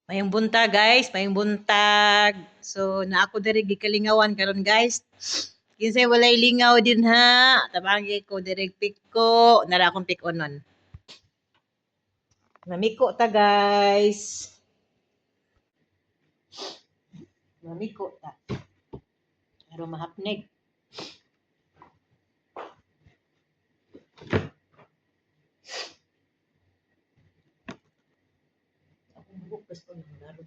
Mayong buntag guys, mayong buntag. So na ako diri gikalingawan karon guys. Kinsay walay lingaw din ha. Tabangi ko diri piko, nara akong pikonon. Mamiko ta guys. Mamiko ta. Pero mahapnig. Akong bukas ko nang laro.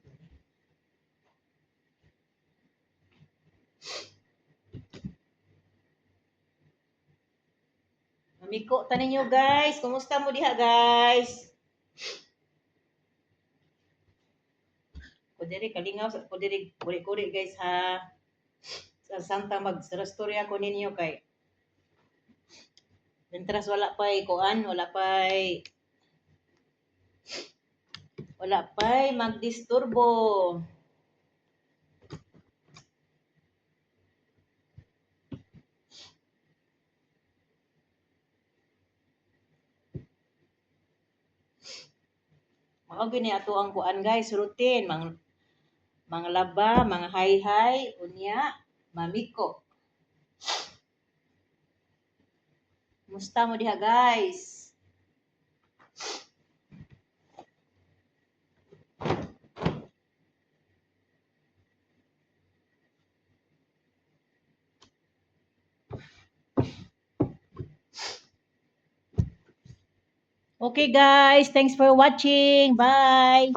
Mamiko ta ninyo guys. Kumusta mo diha guys? Ko diri kalingaw ko diri kuri-kuri guys ha. Sa Santa magstorya ko ninyo kay Mientras wala pa'y magdisturbo. Mao gini ato ang kuan guys, routine mga laba, mga hay-hay, unya, mamiko. Musta mo diha guys? Okay guys, thanks for watching. Bye.